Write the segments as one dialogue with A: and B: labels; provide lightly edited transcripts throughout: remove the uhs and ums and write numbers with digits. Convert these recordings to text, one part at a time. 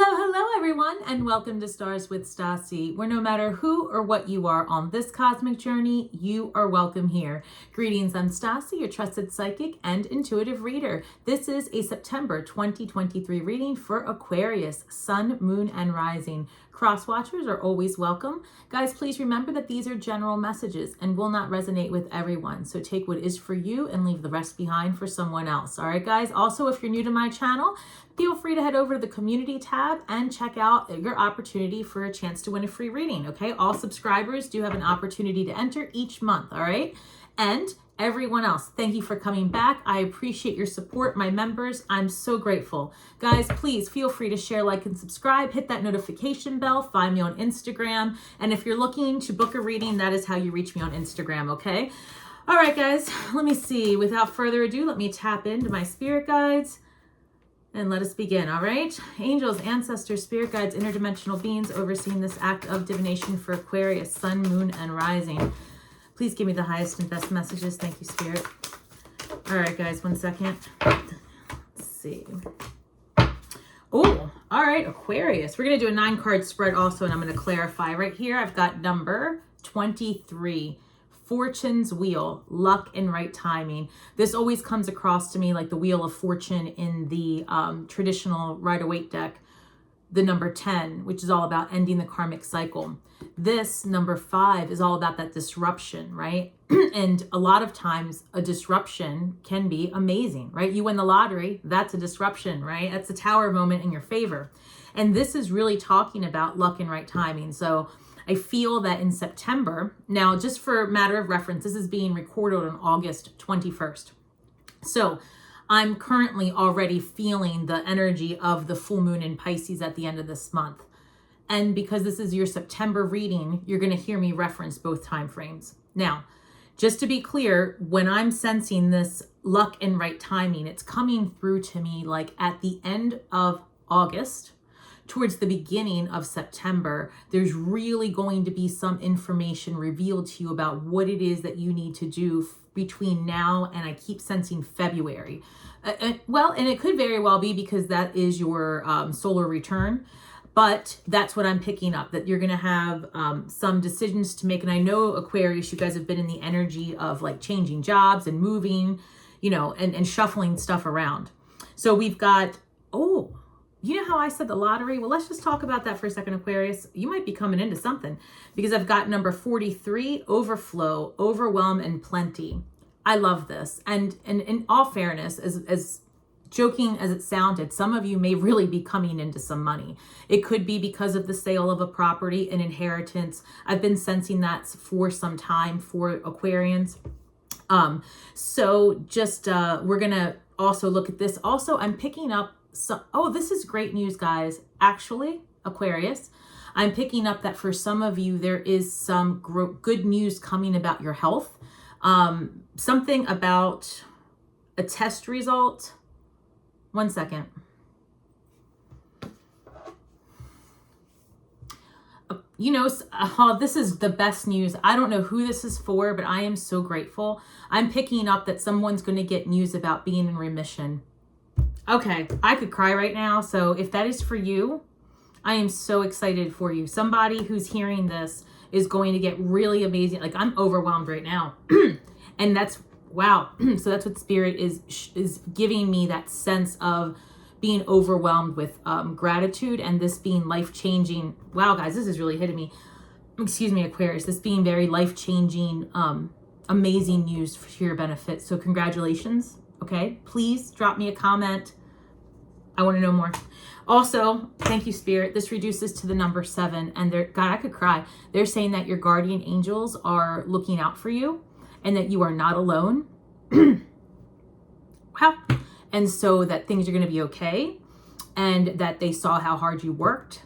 A: Hello everyone, and welcome to Stars with Stasi, where no matter who or what you are on this cosmic journey, you are welcome here. Greetings, I'm Stasi, your trusted psychic and intuitive reader. This is a September 2023 reading for Aquarius, Sun, Moon, and Rising. Cross watchers are always welcome. Guys, please remember that these are general messages and will not resonate with everyone. So take what is for you and leave the rest behind for someone else. All right, guys. Also, if you're new to my channel, feel free to head over to the community tab and check out your opportunity for a chance to win a free reading. Okay. All subscribers do have an opportunity to enter each month. All right. And everyone else, thank you for coming back. I appreciate your support, my members. I'm so grateful. Guys, please feel free to share, like, and subscribe. Hit that notification bell. Find me on Instagram. And if you're looking to book a reading, that is how you reach me on Instagram, okay? All right, guys, let me see. Without further ado, let me tap into my spirit guides and let us begin, all right? Angels, ancestors, spirit guides, interdimensional beings overseeing this act of divination for Aquarius, Sun, Moon, and Rising. Please give me the highest and best messages. Thank you, Spirit. All right, guys, 1 second. Let's see. Oh, all right, Aquarius. We're going to do a 9-card spread also, and I'm going to clarify. Right here, I've got number 23, Fortune's Wheel, luck and right timing. This always comes across to me like the Wheel of Fortune in the traditional Rider-Waite deck. The number 10, which is all about ending the karmic cycle. This number 5 is all about that disruption, right? And a lot of times a disruption can be amazing, right? You win the lottery, that's a disruption, right? That's a tower moment in your favor. And this is really talking about luck and right timing. So I feel that in September, now just for matter of reference, this is being recorded on August 21st. So I'm currently already feeling the energy of the full moon in Pisces at the end of this month. And because this is your September reading, you're going to hear me reference both time frames. Now, just to be clear, when I'm sensing this luck and right timing, it's coming through to me like at the end of August, towards the beginning of September, there's really going to be some information revealed to you about what it is that you need to do between now and I keep sensing February. And it could very well be because that is your solar return, but that's what I'm picking up, that you're going to have some decisions to make. And I know, Aquarius, you guys have been in the energy of like changing jobs and moving, you know, and shuffling stuff around. So we've got, you know how I said the lottery? Well, let's just talk about that for a second, Aquarius. You might be coming into something because I've got number 43, overflow, overwhelm, and plenty. I love this. And in all fairness, as joking as it sounded, some of you may really be coming into some money. It could be because of the sale of a property, an inheritance. I've been sensing that for some time for Aquarians. So just we're going to also look at this. Also, I'm picking up this is great news, guys. Actually, Aquarius, I'm picking up that for some of you, there is some good news coming about your health. Something about a test result. 1 second. You know, this is the best news. I don't know who this is for, but I am so grateful. I'm picking up that someone's going to get news about being in remission. Okay, I could cry right now. So if that is for you, I am so excited for you. Somebody who's hearing this is going to get really amazing. Like, I'm overwhelmed right now. And that's, wow. So that's what Spirit is giving me, that sense of being overwhelmed with gratitude, and this being life-changing. Wow, guys, this is really hitting me. Excuse me, Aquarius. This being very life-changing, amazing news for your benefit. So congratulations. Okay, please drop me a comment. I want to know more. Also, thank you, Spirit. This reduces to the number 7. And God, I could cry. They're saying that your guardian angels are looking out for you and that you are not alone. Wow. And so that things are going to be okay, and that they saw how hard you worked.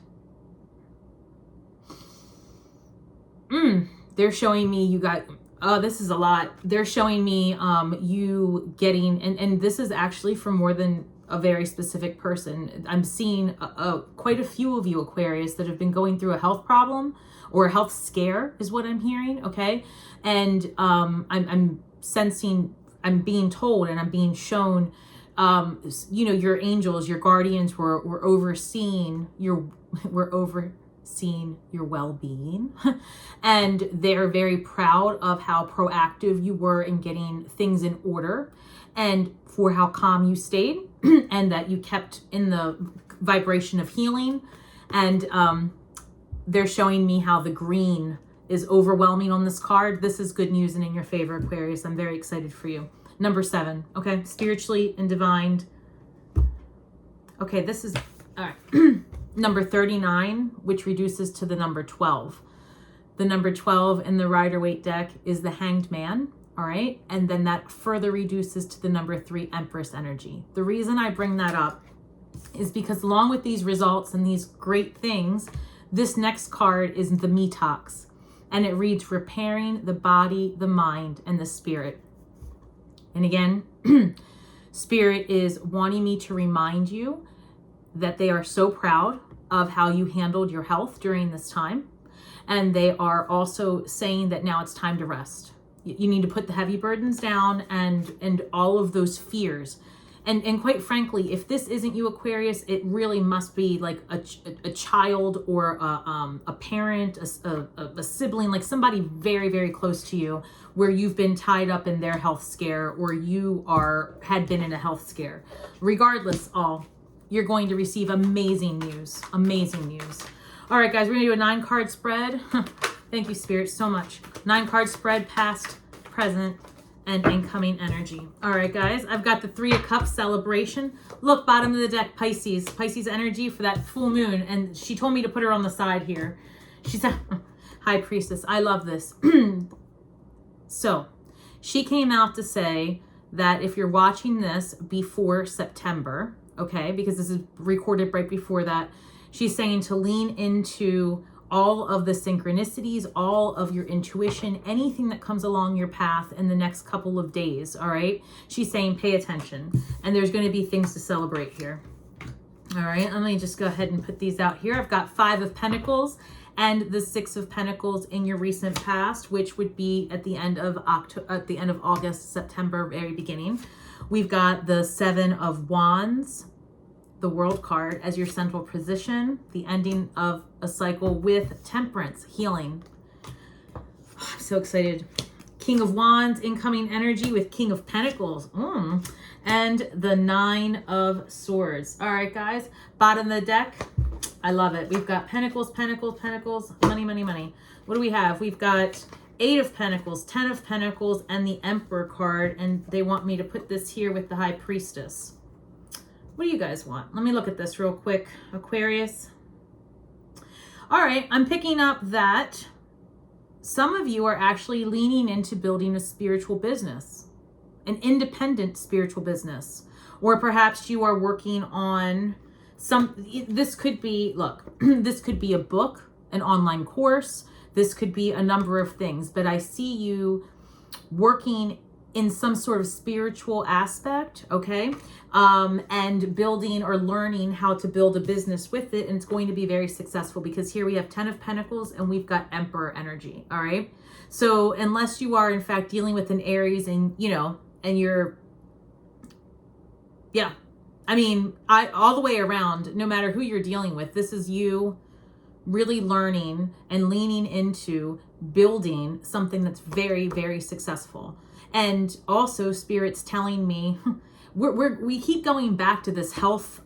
A: They're showing me you got... Oh, this is a lot. They're showing me you getting, and this is actually for more than a very specific person. I'm seeing quite a few of you, Aquarius, that have been going through a health problem or a health scare is what I'm hearing, okay? And I'm sensing, I'm being told and I'm being shown you know, your angels, your guardians were overseeing your well-being. And they're very proud of how proactive you were in getting things in order, and for how calm you stayed, and that you kept in the vibration of healing. And they're showing me how the green is overwhelming on this card. This is good news and in your favor, Aquarius. I'm very excited for you. Number 7, okay? Spiritually and divine. Okay, this is, all right. Number 39, which reduces to the number 12. The number 12 in the Rider-Waite deck is the Hanged Man, all right? And then that further reduces to the number 3, Empress energy. The reason I bring that up is because along with these results and these great things, this next card is the Metox, and it reads repairing the body, the mind, and the spirit. And again, Spirit is wanting me to remind you that they are so proud of how you handled your health during this time. And they are also saying that now it's time to rest. You need to put the heavy burdens down and all of those fears. And quite frankly, if this isn't you, Aquarius, it really must be like a child or a parent, a sibling, like somebody very, very close to you, where you've been tied up in their health scare, or you had been in a health scare. Regardless, you're going to receive amazing news. Amazing news. All right, guys, we're gonna do a 9-card spread. Thank you, Spirit, so much. 9-card spread, past, present, and incoming energy. All right, guys, I've got the 3 of Cups celebration. Look, bottom of the deck, Pisces. Pisces energy for that full moon. And she told me to put her on the side here. She said, High Priestess, I love this. So she came out to say that if you're watching this before September, okay, because this is recorded right before that, she's saying to lean into all of the synchronicities, all of your intuition, anything that comes along your path in the next couple of days, all right? She's saying pay attention, and there's going to be things to celebrate here. All right, let me just go ahead and put these out here. I've got 5 of Pentacles and the 6 of Pentacles in your recent past, which would be at the end of August, September, very beginning. We've got the 7 of Wands, the World card, as your central position, the ending of a cycle with Temperance, healing. I'm so excited. King of Wands, incoming energy with King of Pentacles, and the 9 of Swords. All right, guys, bottom of the deck, I love it. We've got Pentacles, Pentacles, Pentacles, money, money, money. What do we have? We've got 8 of Pentacles, 10 of Pentacles, and the Emperor card, and they want me to put this here with the High Priestess. What do you guys want? Let me look at this real quick, Aquarius. All right, I'm picking up that some of you are actually leaning into building a spiritual business, an independent spiritual business, or perhaps you are working on this could be, look, this could be a book, an online course, this could be a number of things, but I see you working in some sort of spiritual aspect, okay? And building or learning how to build a business with it, and it's going to be very successful because here we have 10 of Pentacles and we've got Emperor energy, all right? So unless you are in fact dealing with an Aries and, you know, and you're, yeah, I mean, all the way around, no matter who you're dealing with, this is you really learning and leaning into building something that's very, very successful. And also Spirit's telling me, we keep going back to this health,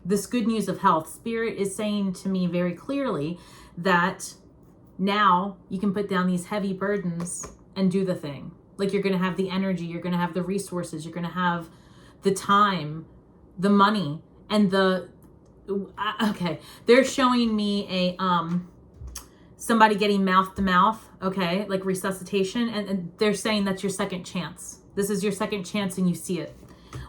A: this good news of health. Spirit is saying to me very clearly that now you can put down these heavy burdens and do the thing. Like, you're going to have the energy, you're going to have the resources, you're going to have the time, the money, and okay, they're showing me a, somebody getting mouth to mouth, okay, like resuscitation, and they're saying that's your second chance. This is your second chance and you see it.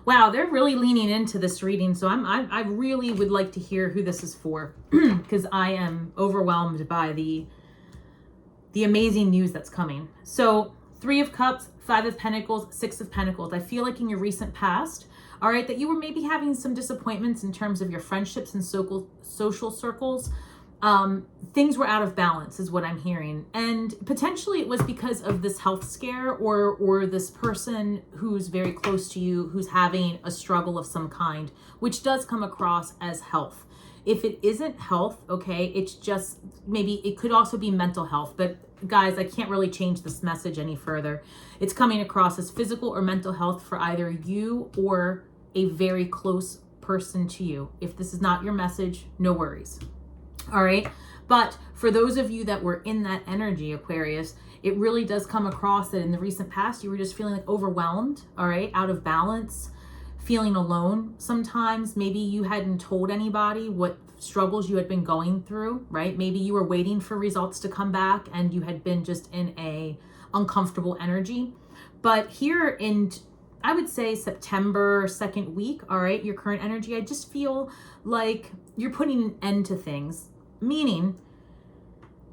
A: Wow, they're really leaning into this reading, so I really would like to hear who this is for because I am overwhelmed by the amazing news that's coming. So 3 of Cups, 5 of Pentacles, 6 of Pentacles. I feel like in your recent past, all right, that you were maybe having some disappointments in terms of your friendships and social circles. things were out of balance is what I'm hearing. And potentially it was because of this health scare or this person who's very close to you who's having a struggle of some kind, which does come across as health. If it isn't health, okay, it's just maybe it could also be mental health. But guys, I can't really change this message any further. It's coming across as physical or mental health for either you or a very close person to you. If this is not your message, no worries. All right. But for those of you that were in that energy, Aquarius, it really does come across that in the recent past, you were just feeling like overwhelmed, all right, out of balance, feeling alone sometimes. Maybe you hadn't told anybody what struggles you had been going through, right? Maybe you were waiting for results to come back and you had been just in a uncomfortable energy. But here in, I would say September 2nd week, all right, your current energy, I just feel like you're putting an end to things, meaning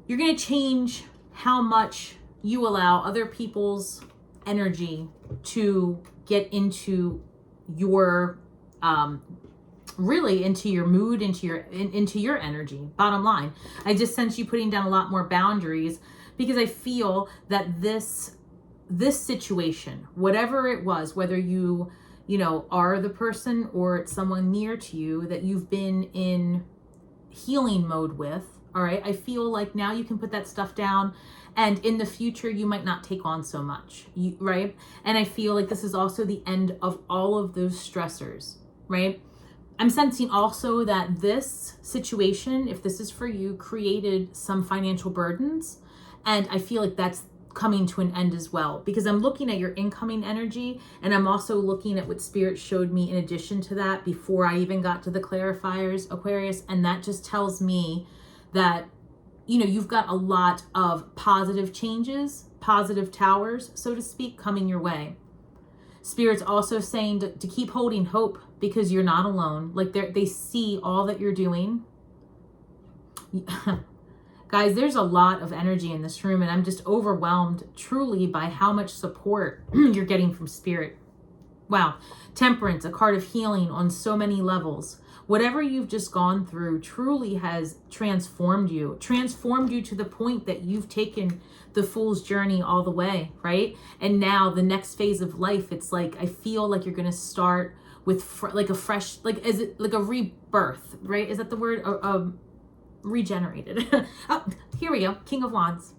A: you're going to change how much you allow other people's energy to get into your really into your mood, into your energy. Bottom line, I just sense you putting down a lot more boundaries, because I feel that this situation, whatever it was, whether you know are the person or it's someone near to you that you've been in healing mode with, all right, I feel like now you can put that stuff down, and in the future you might not take on so much, right? And I feel like this is also the end of all of those stressors, right? I'm sensing also that this situation, if this is for you, created some financial burdens, and I feel like that's coming to an end as well, because I'm looking at your incoming energy, and I'm also looking at what Spirit showed me in addition to that before I even got to the clarifiers, Aquarius, and that just tells me that, you know, you've got a lot of positive changes, positive towers, so to speak, coming your way. Spirit's also saying to keep holding hope, because you're not alone. Like they see all that you're doing. Guys, there's a lot of energy in this room, and I'm just overwhelmed truly by how much support you're getting from Spirit. Wow. Temperance, a card of healing on so many levels. Whatever you've just gone through truly has transformed you to the point that you've taken the Fool's journey all the way, right? And now the next phase of life, it's like, I feel like you're going to start with like a fresh, like, is it like a rebirth, right? Is that the word? Regenerated. Oh, here we go. King of Wands.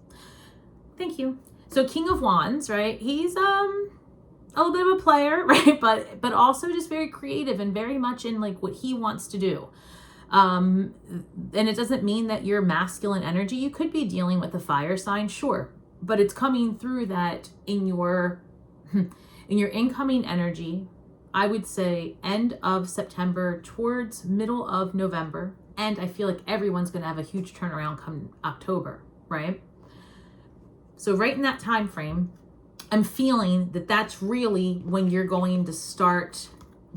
A: Thank you. So King of Wands, right? He's a little bit of a player, right? But also just very creative and very much in like what he wants to do. And it doesn't mean that you're masculine energy. You could be dealing with a fire sign, sure, but it's coming through that in your incoming energy. I would say end of September towards middle of November. And I feel like everyone's going to have a huge turnaround come October, right? So right in that time frame, I'm feeling that that's really when you're going to start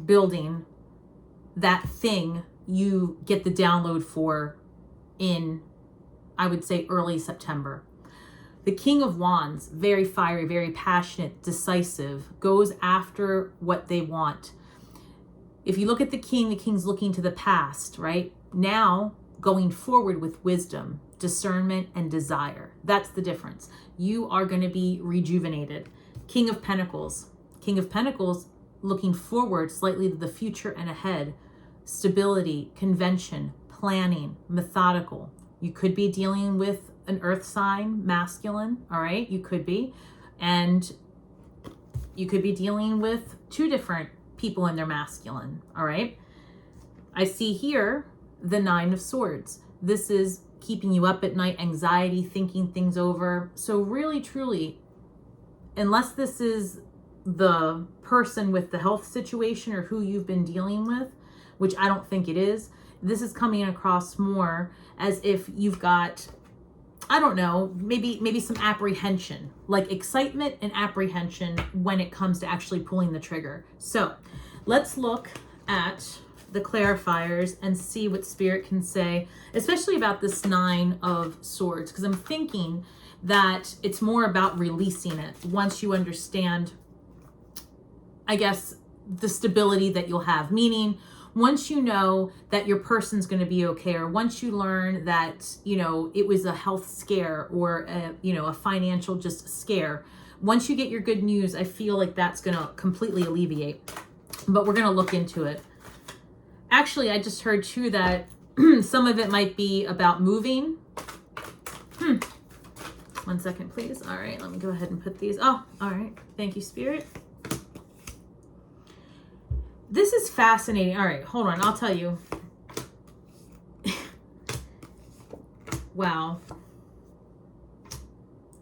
A: building that thing you get the download for in, I would say, early September. The King of Wands, very fiery, very passionate, decisive, goes after what they want. If you look at the king's looking to the past, right? Now going forward with wisdom, discernment, and desire. That's the difference. You are going to be rejuvenated. King of Pentacles looking forward slightly to the future and ahead. Stability, convention, planning, methodical. You could be dealing with an earth sign, masculine, all right? You could be. And you could be dealing with two different people in their masculine, all right? I see here the Nine of Swords. This is keeping you up at night, anxiety, thinking things over. So really, truly, unless this is the person with the health situation or who you've been dealing with, which I don't think it is, this is coming across more as if you've got, I don't know, maybe some apprehension, like excitement and apprehension when it comes to actually pulling the trigger. So let's look at the clarifiers and see what Spirit can say, especially about this Nine of Swords, because I'm thinking that it's more about releasing it once you understand, I guess, the stability that you'll have, meaning once you know that your person's going to be okay, or once you learn that, you know, it was a health scare or a, you know, a financial just scare, once you get your good news, I feel like that's going to completely alleviate. But we're going to look into it. Actually, I just heard too that some of it might be about moving. 1 second, please. All right, let me go ahead and put these. Oh, all right. Thank you, Spirit. This is fascinating. All right, hold on. I'll tell you. Wow.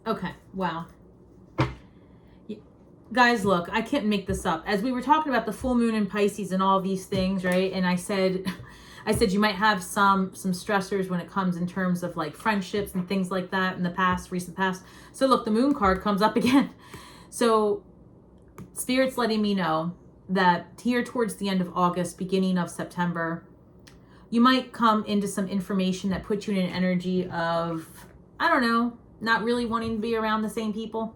A: Okay, wow. Guys, look, I can't make this up. As we were talking about the full moon in Pisces and all these things, right? And I said you might have some stressors when it comes in terms of like friendships and things like that in the past, recent past. So look, the moon card comes up again. So Spirit's letting me know that here towards the end of August, beginning of September, you might come into some information that puts you in an energy of, I don't know, not really wanting to be around the same people.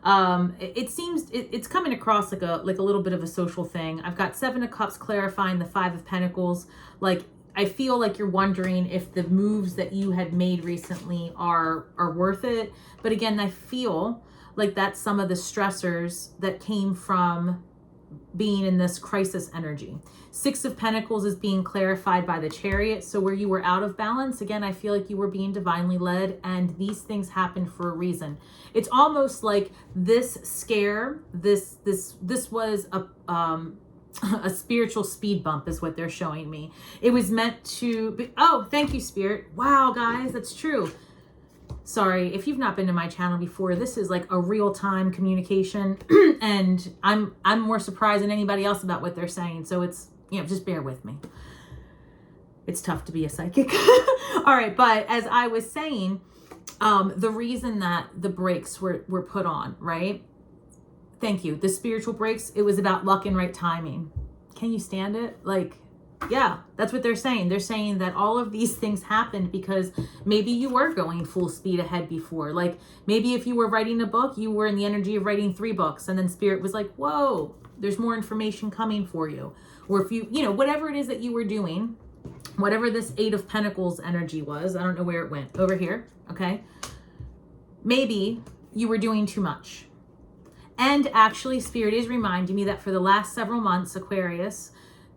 A: It seems it's coming across like a little bit of a social thing. I've got 7 of Cups clarifying the 5 of Pentacles. Like, I feel like you're wondering if the moves that you had made recently are worth it. But again, I feel like that's some of the stressors that came from being in this crisis energy. 6 of Pentacles is being clarified by the Chariot. So where you were out of balance, again, I feel like you were being divinely led, and these things happened for a reason. It's almost like this scare, this was a spiritual speed bump is what they're showing me. It was meant to be, oh, thank you, Spirit. Wow, guys, that's true. Sorry, if you've not been to my channel before, this is like a real-time communication and I'm more surprised than anybody else about what they're saying. So it's, you know, just bear with me. It's tough to be a psychic. All right, but as I was saying, the reason that the breaks were put on, right? Thank you. The spiritual breaks, it was about luck and right timing. Can you stand it? Like, yeah, that's what they're saying. They're saying that all of these things happened because maybe you were going full speed ahead before. Like, maybe if you were writing a book, you were in the energy of writing 3 books, and then Spirit was like, whoa, there's more information coming for you. Or if you know, whatever it is that you were doing, whatever this 8 of Pentacles energy was, I don't know where it went, over here, okay? Maybe you were doing too much. And actually, Spirit is reminding me that for the last several months, Aquarius,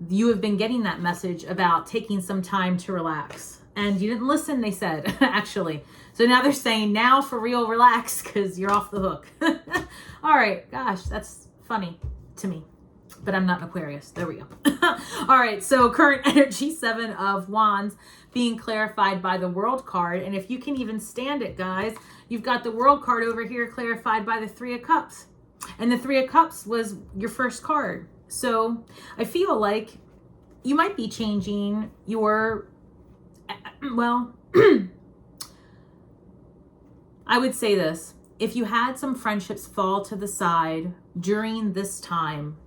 A: you have been getting that message about taking some time to relax. And you didn't listen, they said, actually. So now they're saying, now for real, relax, because you're off the hook. All right, gosh, that's funny to me. But I'm not an Aquarius. There we go. All right, so current energy, 7 of Wands, being clarified by the World card. And if you can even stand it, guys, you've got the World card over here clarified by the 3 of Cups. And the 3 of Cups was your first card. So I feel like you might be changing your, well, I would say this. If you had some friendships fall to the side during this time,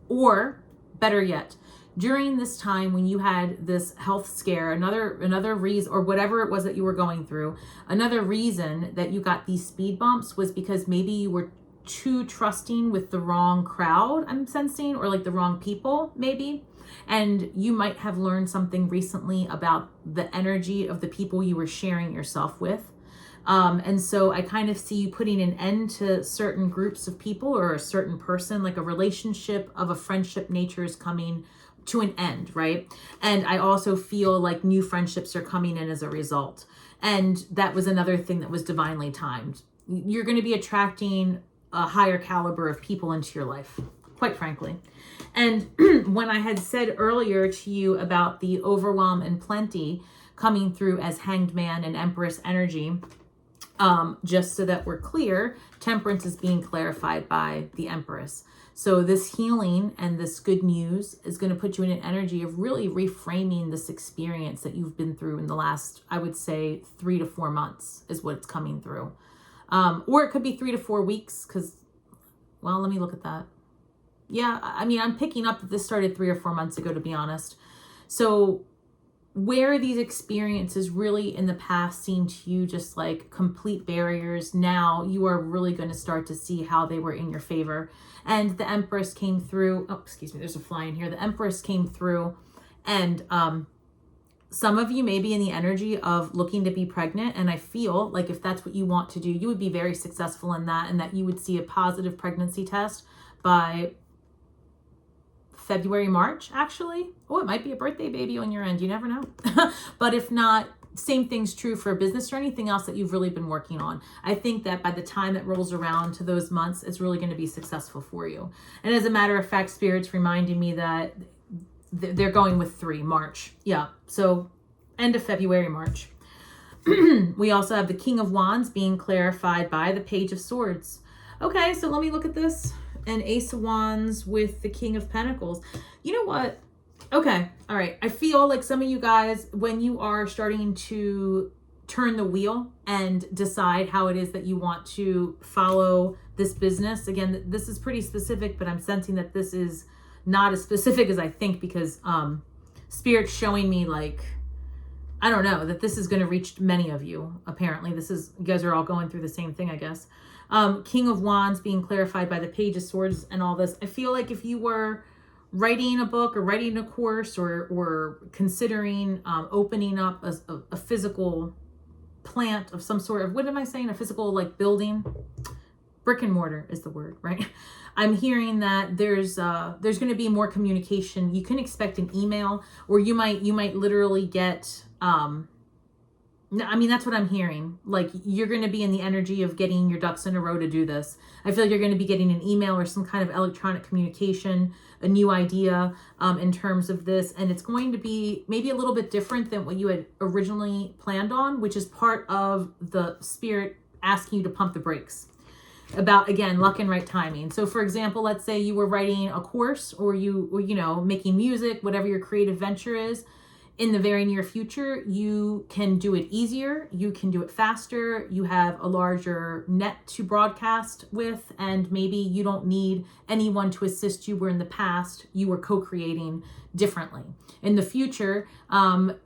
A: or better yet, during this time when you had this health scare, another reason, or whatever it was that you were going through, another reason that you got these speed bumps was because maybe you were too trusting with the wrong crowd, I'm sensing, or like the wrong people, maybe. And you might have learned something recently about the energy of the people you were sharing yourself with. And so I kind of see you putting an end to certain groups of people or a certain person, like a relationship of a friendship nature is coming to an end, right? And I also feel like new friendships are coming in as a result. And that was another thing that was divinely timed. You're going to be attracting a higher caliber of people into your life, quite frankly. And when I had said earlier to you about the overwhelm and plenty coming through as Hanged Man and Empress energy, just so that we're clear, Temperance is being clarified by the Empress. So this healing and this good news is going to put you in an energy of really reframing this experience that you've been through in the last, I would say, 3 to 4 months is what it's coming through. Or it could be 3 to 4 weeks because, well, let me look at that. Yeah, I mean, I'm picking up that this started 3 or 4 months ago, to be honest. So where these experiences really in the past seemed to you just like complete barriers, now you are really going to start to see how they were in your favor. And the Empress came through. Oh, excuse me, there's a fly in here. The Empress came through And some of you may be in the energy of looking to be pregnant. And I feel like if that's what you want to do, you would be very successful in that, and that you would see a positive pregnancy test by February, March, actually. Oh, it might be a birthday baby on your end. You never know. But if not, same thing's true for a business or anything else that you've really been working on. I think that by the time it rolls around to those months, it's really going to be successful for you. And as a matter of fact, Spirit's reminding me that they're going with 3 March. Yeah. So end of February, March. We also have the King of Wands being clarified by the Page of Swords. Okay. So let me look at this. An Ace of Wands with the King of Pentacles. You know what? Okay. All right. I feel like some of you guys, when you are starting to turn the wheel and decide how it is that you want to follow this business. Again, this is pretty specific, but I'm sensing that this is not as specific as I think, because Spirit's showing me, like, I don't know, that this is going to reach many of you. Apparently, you guys are all going through the same thing, I guess. King of Wands being clarified by the Page of Swords and all this. I feel like if you were writing a book or writing a course or considering opening up a physical plant of some sort of, what am I saying? A physical, like, building? Brick and mortar is the word, right? I'm hearing that there's going to be more communication. You can expect an email, or you might literally get, I mean, that's what I'm hearing. Like, you're going to be in the energy of getting your ducks in a row to do this. I feel like you're going to be getting an email or some kind of electronic communication, a new idea in terms of this. And it's going to be maybe a little bit different than what you had originally planned on, which is part of the Spirit asking you to pump the brakes. About, again, luck and right timing. So for example, let's say you were writing a course, or you know, making music, whatever your creative venture is. In the very near future, you can do it easier, you can do it faster, you have a larger net to broadcast with, and maybe you don't need anyone to assist you, where in the past you were co-creating differently. In the future,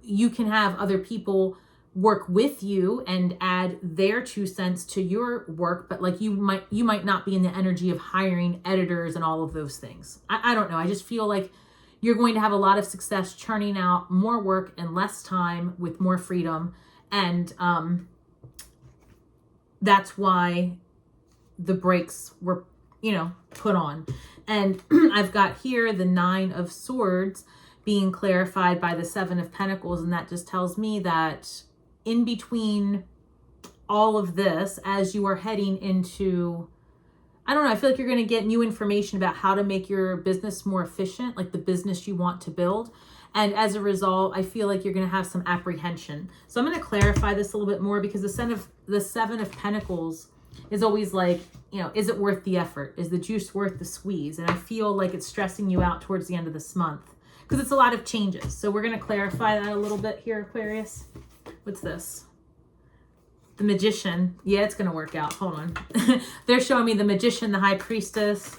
A: you can have other people work with you and add their 2 cents to your work, but like you might not be in the energy of hiring editors and all of those things. I don't know. I just feel like you're going to have a lot of success churning out more work in less time with more freedom. And that's why the brakes were, put on. And I've got here the 9 of Swords being clarified by the 7 of Pentacles. And that just tells me that in between all of this, as you are heading into, I don't know, I feel like you're going to get new information about how to make your business more efficient, like the business you want to build. And as a result, I feel like you're going to have some apprehension. So I'm going to clarify this a little bit more, because the 7 of Pentacles is always like, is it worth the effort? Is the juice worth the squeeze? And I feel like it's stressing you out towards the end of this month, because it's a lot of changes. So we're going to clarify that a little bit here, Aquarius. What's this? The Magician. Yeah, it's going to work out. Hold on. They're showing me the Magician, the High Priestess.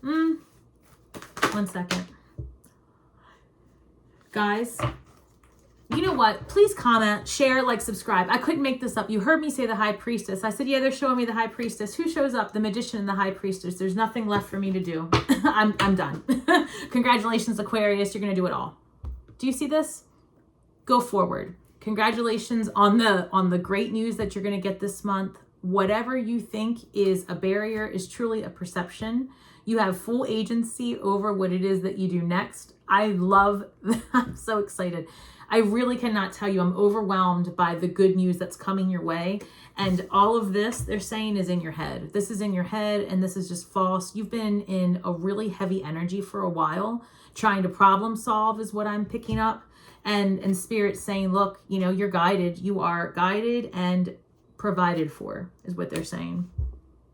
A: 1 second. Guys, you know what? Please comment, share, like, subscribe. I couldn't make this up. You heard me say the High Priestess. I said, yeah, they're showing me the High Priestess. Who shows up? The Magician and the High Priestess. There's nothing left for me to do. I'm done. Congratulations, Aquarius. You're going to do it all. Do you see this? Go forward. Congratulations on the great news that you're going to get this month. Whatever you think is a barrier is truly a perception. You have full agency over what it is that you do next. I'm so excited. I really cannot tell you. I'm overwhelmed by the good news that's coming your way. And all of this, they're saying, is in your head. This is in your head, and this is just false. You've been in a really heavy energy for a while, trying to problem solve is what I'm picking up. And Spirit saying, look, you're guided. You are guided and provided for, is what they're saying.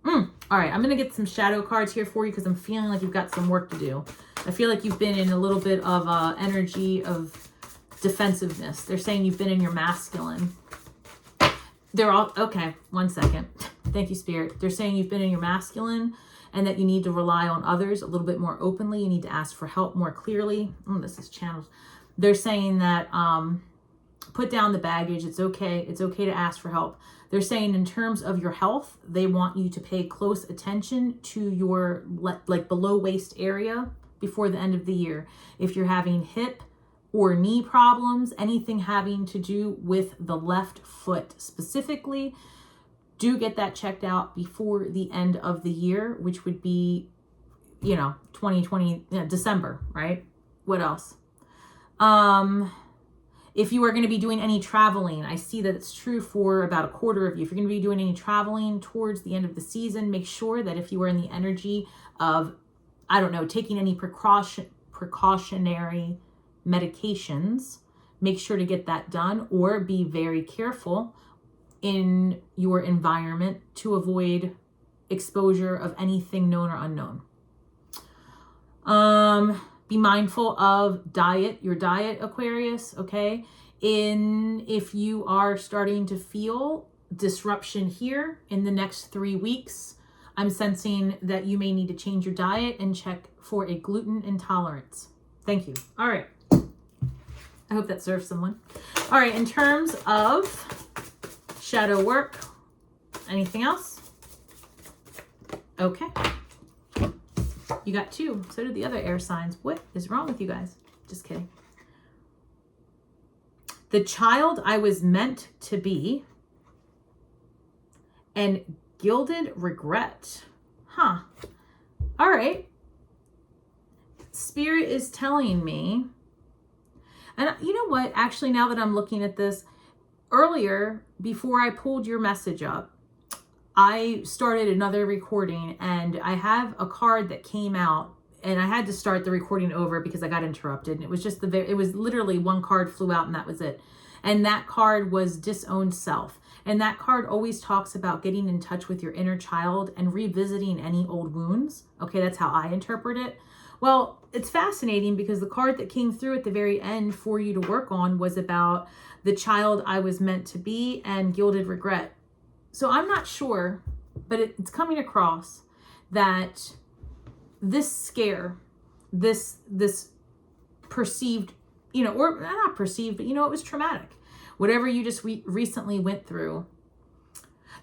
A: All right, I'm going to get some shadow cards here for you, because I'm feeling like you've got some work to do. I feel like you've been in a little bit of energy of defensiveness. They're saying you've been in your masculine. They're all, okay, 1 second. Thank you, Spirit. They're saying you've been in your masculine, and that you need to rely on others a little bit more openly. You need to ask for help more clearly. This is channeled. They're saying that put down the baggage. It's okay. It's okay to ask for help. They're saying in terms of your health, they want you to pay close attention to your below waist area before the end of the year. If you're having hip, or knee problems, anything having to do with the left foot specifically, do get that checked out before the end of the year, which would be, 2020, December, right? What else? If you are going to be doing any traveling, I see that it's true for about a quarter of you. If you're going to be doing any traveling towards the end of the season, make sure that if you are in the energy of, I don't know, taking any precautionary medications, make sure to get that done, or be very careful in your environment to avoid exposure of anything known or unknown. Be mindful of your diet, Aquarius, okay? If you are starting to feel disruption here in the next 3 weeks, I'm sensing that you may need to change your diet and check for a gluten intolerance. Thank you. All right. I hope that serves someone. All right, in terms of shadow work, anything else? Okay. You got 2. So did the other air signs. What is wrong with you guys? Just kidding. The child I was meant to be and gilded regret. Huh. All right. Spirit is telling me, and you know what? Actually, now that I'm looking at this, earlier, before I pulled your message up, I started another recording and I have a card that came out and I had to start the recording over because I got interrupted. And it was just it was literally one card flew out and that was it. And that card was disowned self. And that card always talks about getting in touch with your inner child and revisiting any old wounds. Okay, that's how I interpret it. Well, it's fascinating because the card that came through at the very end for you to work on was about the child I was meant to be and gilded regret. So I'm not sure, but it's coming across that this scare, this perceived, or not perceived, but it was traumatic. Whatever you just recently went through,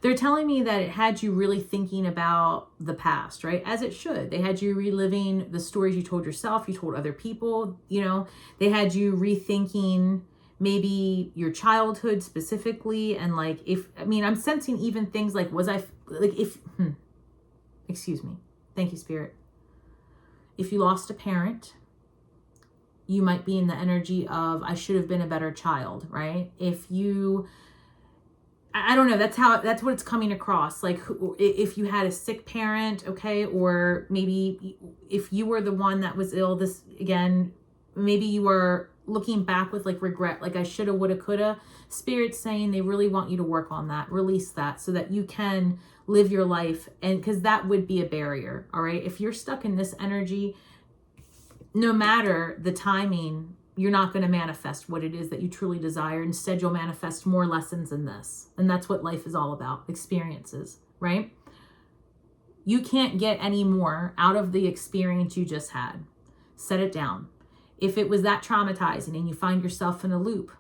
A: they're telling me that it had you really thinking about the past, right? As it should. They had you reliving the stories you told yourself, you told other people, they had you rethinking maybe your childhood specifically. And I'm sensing even things like, excuse me. Thank you, Spirit. If you lost a parent, you might be in the energy of, I should have been a better child, right? If you, I don't know, that's what it's coming across. Like if you had a sick parent, okay, or maybe if you were the one that was ill, this again, maybe you were looking back with regret, I shoulda, woulda, coulda. Spirit's saying they really want you to work on that, release that so that you can live your life. And because that would be a barrier. All right. If you're stuck in this energy, no matter the timing, you're not going to manifest what it is that you truly desire. Instead, you'll manifest more lessons than this. And that's what life is all about. Experiences, right? You can't get any more out of the experience you just had. Set it down. If it was that traumatizing and you find yourself in a loop,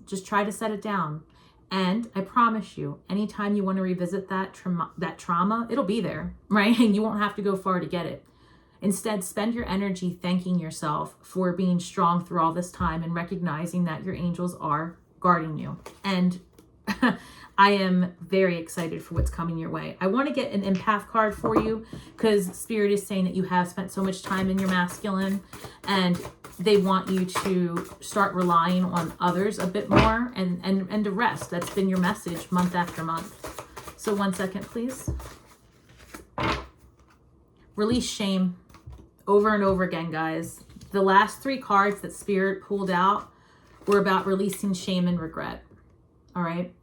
A: just try to set it down. And I promise you, anytime you want to revisit that trauma, it'll be there, right? And you won't have to go far to get it. Instead, spend your energy thanking yourself for being strong through all this time and recognizing that your angels are guarding you. And I am very excited for what's coming your way. I want to get an empath card for you because Spirit is saying that you have spent so much time in your masculine and they want you to start relying on others a bit more and to rest. That's been your message month after month. So 1 second, please. Release shame. Over and over again, guys. The last 3 cards that Spirit pulled out were about releasing shame and regret. All right.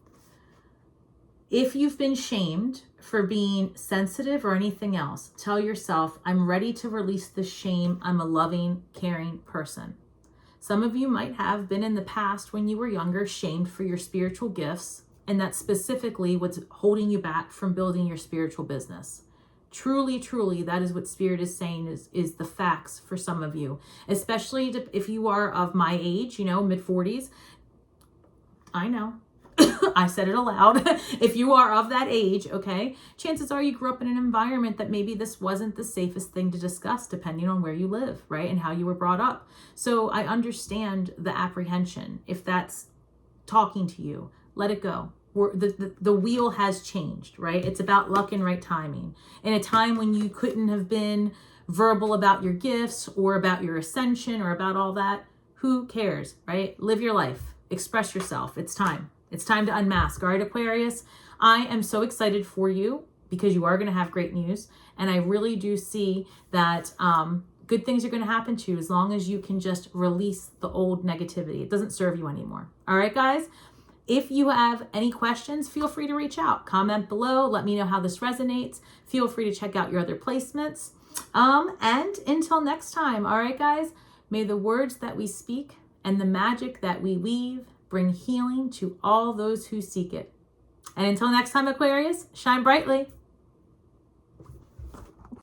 A: If you've been shamed for being sensitive or anything else, tell yourself, I'm ready to release the shame. I'm a loving, caring person. Some of you might have been in the past when you were younger, shamed for your spiritual gifts. And that's specifically what's holding you back from building your spiritual business. Truly, truly, that is what Spirit is saying is the facts for some of you, especially if you are of my age, mid 40s. I know. I said it aloud. If you are of that age, okay, chances are you grew up in an environment that maybe this wasn't the safest thing to discuss, depending on where you live, right? And how you were brought up. So I understand the apprehension. If that's talking to you, let it go. The wheel has changed, right? It's about luck and right timing. In a time when you couldn't have been verbal about your gifts or about your ascension or about all that, who cares, right? Live your life. Express yourself. It's time. It's time to unmask. All right, Aquarius, I am so excited for you because you are going to have great news. And I really do see that good things are going to happen to you as long as you can just release the old negativity. It doesn't serve you anymore. All right, guys? If you have any questions, feel free to reach out. Comment below. Let me know how this resonates. Feel free to check out your other placements. And until next time, all right, guys, may the words that we speak and the magic that we weave bring healing to all those who seek it. And until next time, Aquarius, shine brightly.